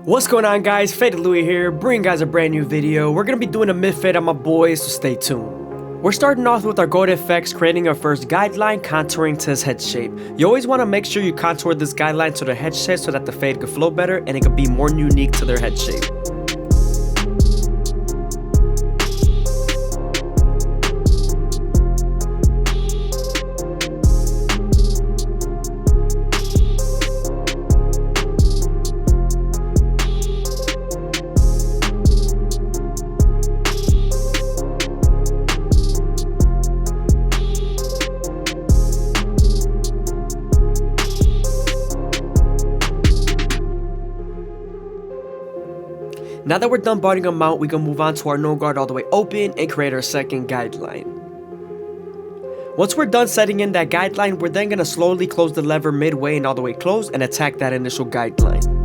What's going on, guys? FadeitLuie here, bringing guys a brand new video. We're gonna be doing a mid-fade on my boys, so stay tuned. We're starting off with our gold effects, creating our first guideline, contouring to his head shape. You always want to make sure you contour this guideline to their head shape so that the fade could flow better and it could be more unique to their head shape. Now that we're done botting them out, we can move on to our no guard all the way open and create our second guideline. Once we're done setting in that guideline, we're then going to slowly close the lever midway and all the way closed and attack that initial guideline.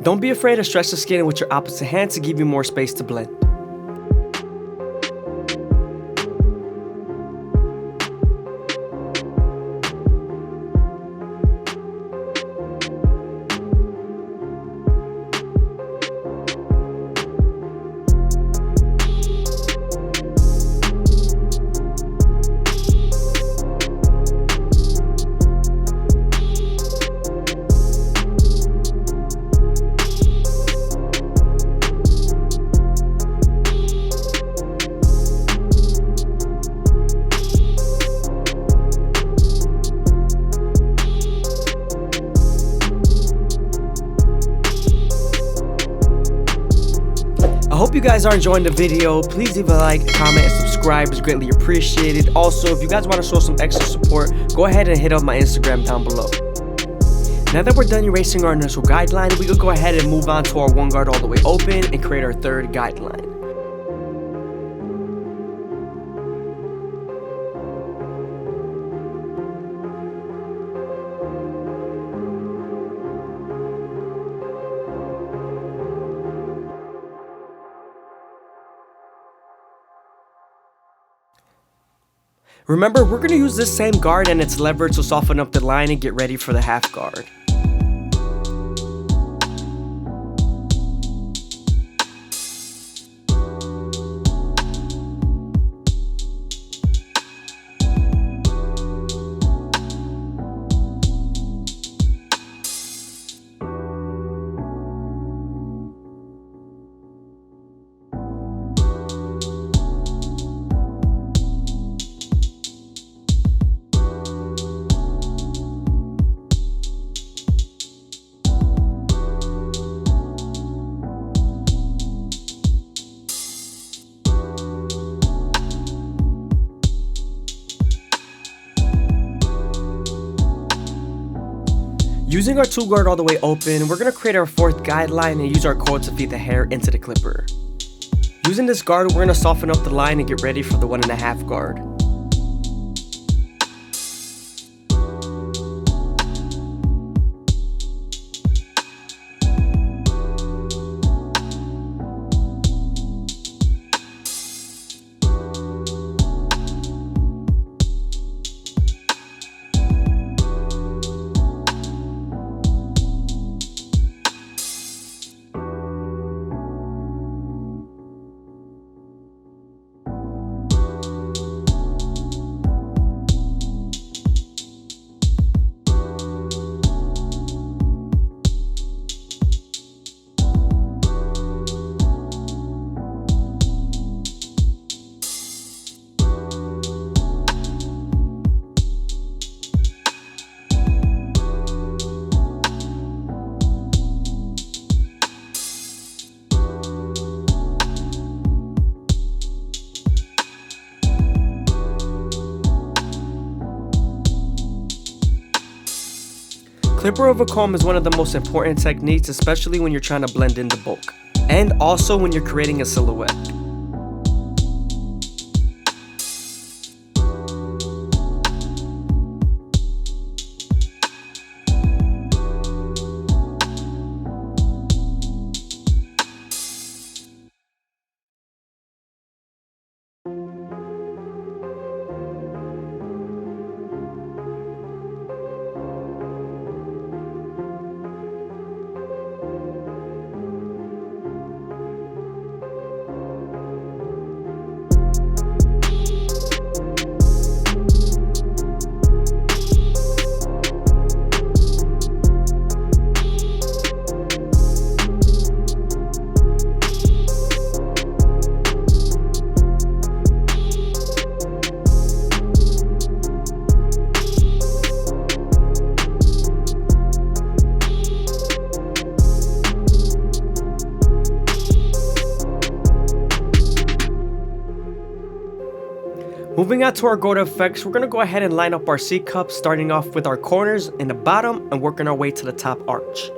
Don't be afraid to stretch the skin with your opposite hand to give you more space to blend. I hope you guys are enjoying the video. Please leave a like, comment, and subscribe. It's greatly appreciated. Also, if you guys want to show some extra support, go ahead and hit up my Instagram down below. Now that we're done erasing our initial guideline, we could go ahead and move on to our one guard all the way open and create our third guideline. Remember, we're going to use this same guard and its lever to soften up the line and get ready for the half guard. Using our two guard all the way open, we're going to create our fourth guideline and use our coil to feed the hair into the clipper. Using this guard, we're going to soften up the line and get ready for the 1.5 guard. Flipper of a comb is one of the most important techniques, especially when you're trying to blend in the bulk, and also when you're creating a silhouette. Moving on to our go to effects, we're going to go ahead and line up our C cups, starting off with our corners in the bottom and working our way to the top arch.